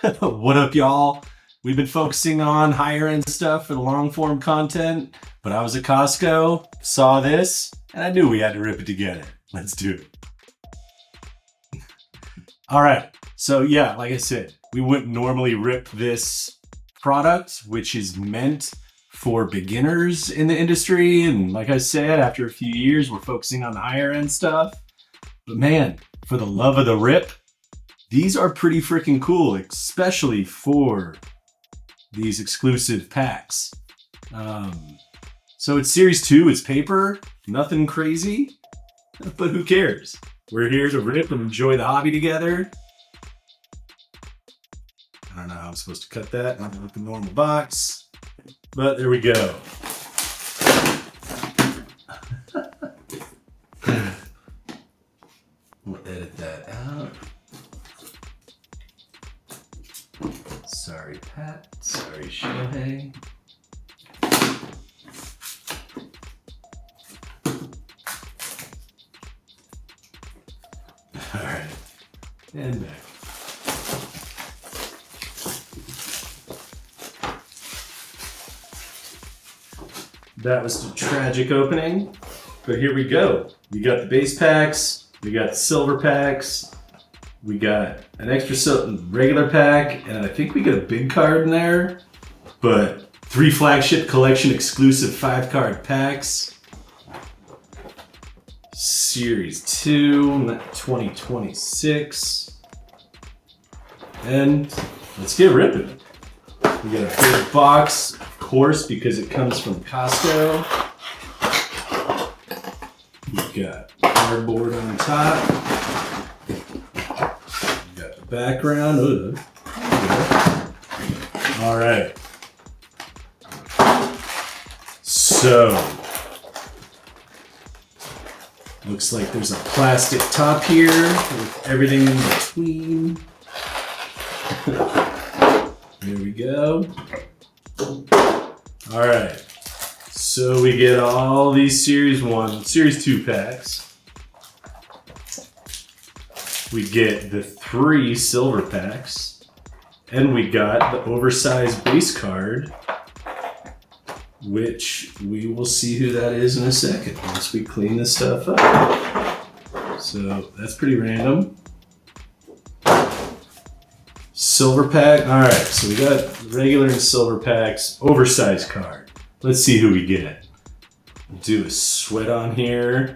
What up, y'all? We've been focusing on higher end stuff for the long form content, but I was at Costco, saw this, and I knew we had to rip it together. Let's do it. All right. So, yeah, like I said, we wouldn't normally rip this product, which is meant for beginners in the industry. And like I said, after a few years, we're focusing on the higher end stuff. But man, for the love of the rip, these are pretty freaking cool, especially for these exclusive packs. So it's series 2, it's paper, nothing crazy, but who cares? We're here to rip and enjoy the hobby together. I don't know how I'm supposed to cut that, not with the normal box, but there we go. We'll edit that out. Sorry, Pat. Sorry, Shohei. All right, and back. That was a tragic opening, but here we go. We got the base packs, we got the silver packs, we got an extra regular pack, and I think we got a big card in there, but 3 flagship collection exclusive 5-card packs. Series 2, 2026. And let's get ripping. We got a big box, of course, because it comes from Costco. We've got cardboard on top. We've got the background. Ooh. All right. So, looks like there's a plastic top here with everything in between. There we go. All right. So we get all these Series 1, Series 2 packs. We get the 3 silver packs. And we got the oversized base card, which we will see who that is in a second once we clean this stuff up. So that's pretty random. Silver pack. All right, so we got regular and silver packs, oversized card. Let's see who we get. Do a sweat on here.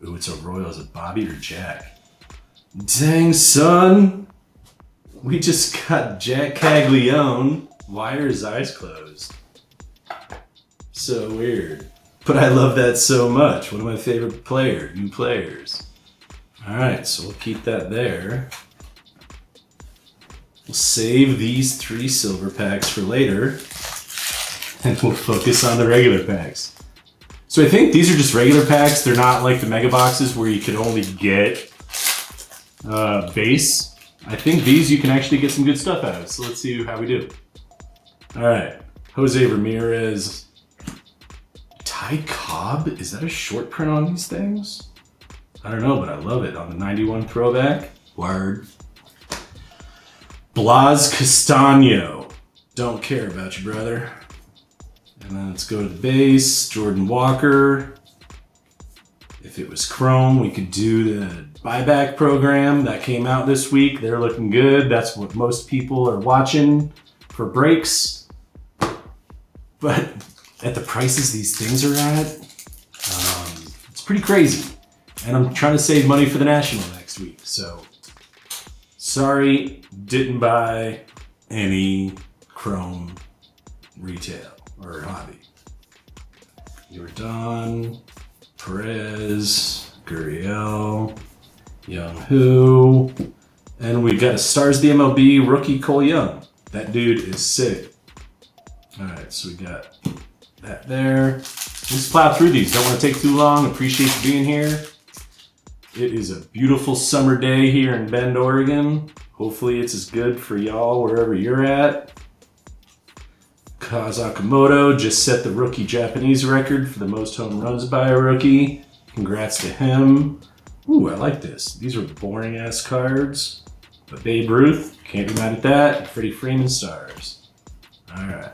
Ooh, it's a Royal. Is it Bobby or Jack? Dang, son. We just got Jack Caglione. Why are his eyes closed? So weird. But I love that so much. One of my favorite new players. All right, so we'll keep that there. We'll save these 3 silver packs for later, and we'll focus on the regular packs. So I think these are just regular packs. They're not like the mega boxes where you could only get base. I think these you can actually get some good stuff out of. So let's see how we do. All right, Jose Ramirez. Ty Cobb? Is that a short print on these things? I don't know, but I love it. On the 91 throwback. Word. Blas Castano. Don't care about you, brother. And then let's go to the base. Jordan Walker. If it was Chrome, we could do the buyback program that came out this week. They're looking good. That's what most people are watching for breaks. But at the prices these things are at, it's pretty crazy. And I'm trying to save money for the National next week. So, sorry, didn't buy any Chrome retail or hobby. Jordan, Perez, Gurriel, Young Hu, and we got a Stars of the MLB rookie Cole Young. That dude is sick. All right, so we got that there. Let's plow through these. Don't want to take too long. Appreciate you being here. It is a beautiful summer day here in Bend, Oregon. Hopefully it's as good for y'all wherever you're at. Kaz Akamoto just set the rookie Japanese record for the most home runs by a rookie. Congrats to him. Ooh, I like this. These are boring ass cards, But Babe Ruth, can't be mad at that. Freddie Freeman stars. All right.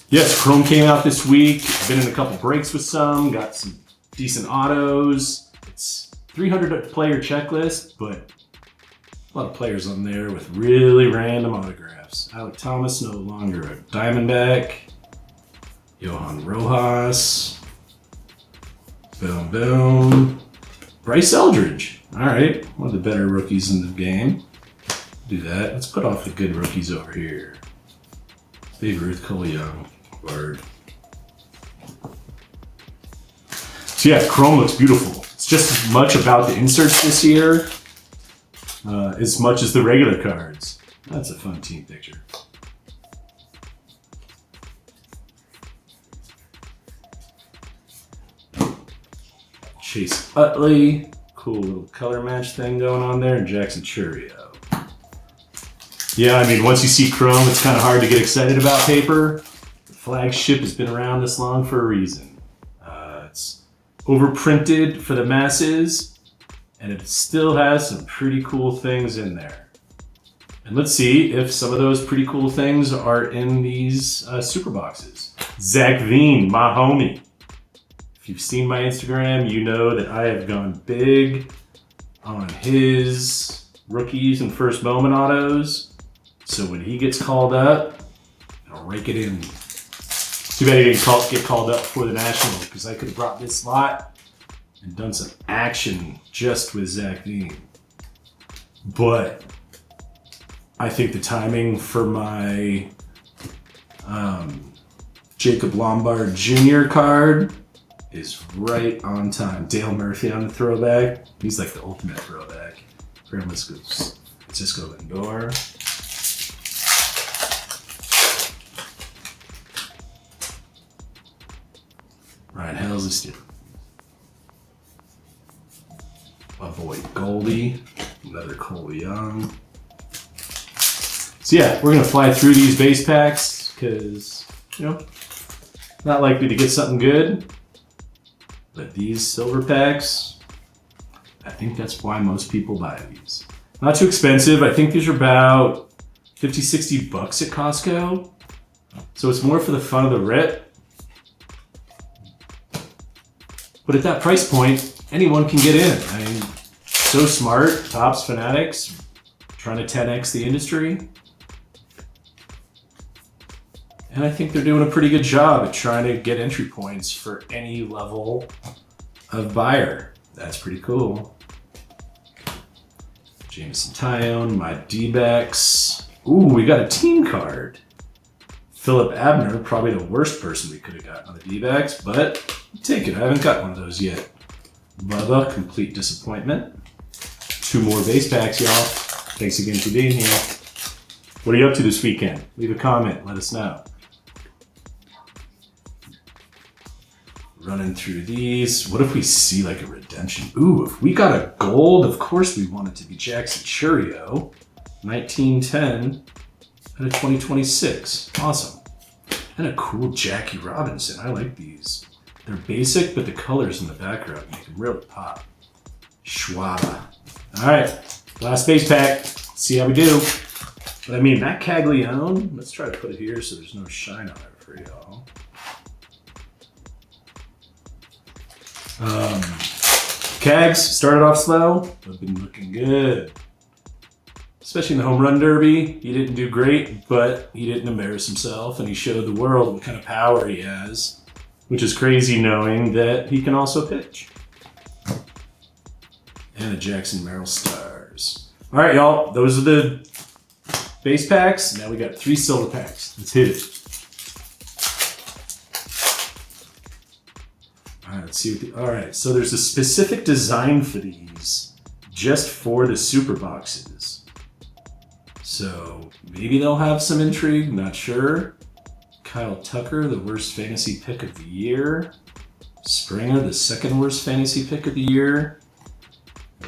Yes, Chrome came out this week. Been in a couple breaks with some. Got some decent autos. It's 300 player checklist, but a lot of players on there with really random autographs. Alec Thomas no longer a Diamondback. Johan Rojas. Boom, boom. Bryce Eldridge. All right, one of the better rookies in the game. Do that. Let's put off the good rookies over here. Babe Ruth, Cole Young. Word. So yeah, Chrome looks beautiful. It's just as much about the inserts this year as much as the regular cards. That's a fun team picture. Chase Utley, cool little color match thing going on there, and Jackson Churio. Yeah, I mean, once you see Chrome, it's kind of hard to get excited about paper. The flagship has been around this long for a reason. It's overprinted for the masses, and it still has some pretty cool things in there. And let's see if some of those pretty cool things are in these super boxes. Zach Veen, my homie. If you've seen my Instagram, you know that I have gone big on his rookies and first moment autos. So when he gets called up, I'll rake it in. Too bad he didn't get called up for the National, because I could have brought this lot and done some action just with Zach Veen. But I think the timing for my Jacob Lombard Jr. card is right on time. Dale Murphy on the throwback. He's like the ultimate throwback. Francisco Lindor. Ryan Helsley still. My boy Goldie, another Cole Young. So yeah, we're gonna fly through these base packs because, you know, not likely to get something good. But these silver packs, I think that's why most people buy these. Not too expensive. I think these are about 50, 60 bucks at Costco. So it's more for the fun of the rip. But at that price point, anyone can get in. I mean, so smart, Topps fanatics, trying to 10x the industry. And I think they're doing a pretty good job at trying to get entry points for any level of buyer. That's pretty cool. Jameson Tyone, my D-backs. Ooh, we got a team card. Philip Abner, probably the worst person we could have gotten on the D-backs, but take it. I haven't got one of those yet. Bubba, complete disappointment. 2 more base packs, y'all. Thanks again for being here. What are you up to this weekend? Leave a comment. Let us know. Running through these. What if we see like a redemption? Ooh, if we got a gold, of course we want it to be Jackson Churio. 1910 out of 2026. Awesome. And a cool Jackie Robinson. I like these. They're basic, but the colors in the background make them really pop. Schwab. All right, last base pack. Let's see how we do. But I mean, Matt Caglione, let's try to put it here so there's no shine on it for y'all. Cags started off slow, but been looking good. Especially in the home run derby. He didn't do great, but he didn't embarrass himself, and he showed the world what kind of power he has, which is crazy knowing that he can also pitch. And the Jackson Merrill Stars. All right, y'all, those are the base packs. Now we got 3 silver packs. Let's hit it. All right, let's see what the, all right, so there's a specific design for these just for the super boxes. So maybe they'll have some intrigue, not sure. Kyle Tucker, the worst fantasy pick of the year. Springer, the 2nd worst fantasy pick of the year.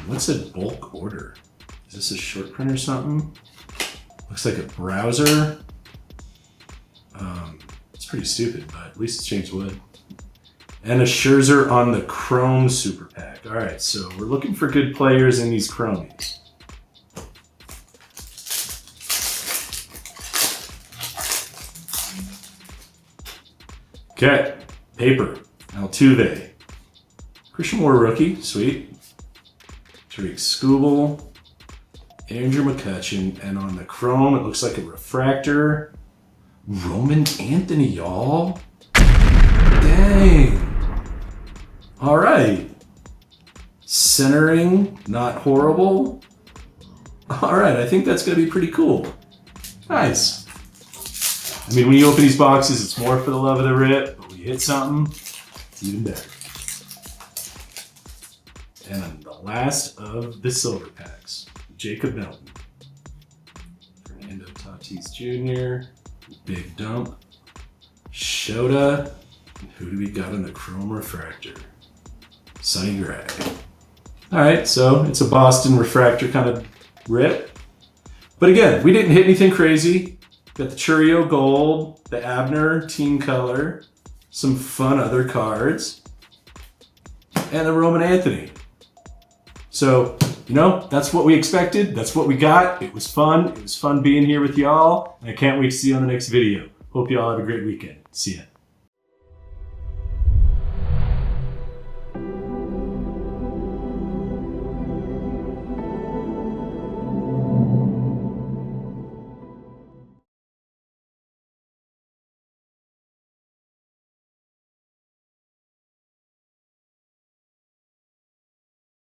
What's a bulk order? Is this a short print or something? Looks like a browser. It's pretty stupid, but at least it's James Wood. And a Scherzer on the Chrome Super Pack. pack. All right, so we're looking for good players in these chromies. Okay, paper, Altuve. Christian Moore rookie, sweet. Tariq Skubal, Andrew McCutchen, and on the chrome, it looks like a refractor. Roman Anthony, y'all. Dang. All right. Centering, not horrible. All right, I think that's gonna be pretty cool. Nice. I mean, when you open these boxes, it's more for the love of the rip, but when you hit something, it's even better. And the last of the silver packs, Jacob Melton. Fernando Tatis Jr., Big Dump, Shota, and who do we got in the chrome refractor? Sonny Gray. All right, so it's a Boston refractor kind of rip. But again, we didn't hit anything crazy. Got the Churio Gold, the Abner Team Color, some fun other cards, and the Roman Anthony. So, you know, that's what we expected. That's what we got. It was fun. It was fun being here with y'all. And I can't wait to see you on the next video. Hope y'all have a great weekend. See ya.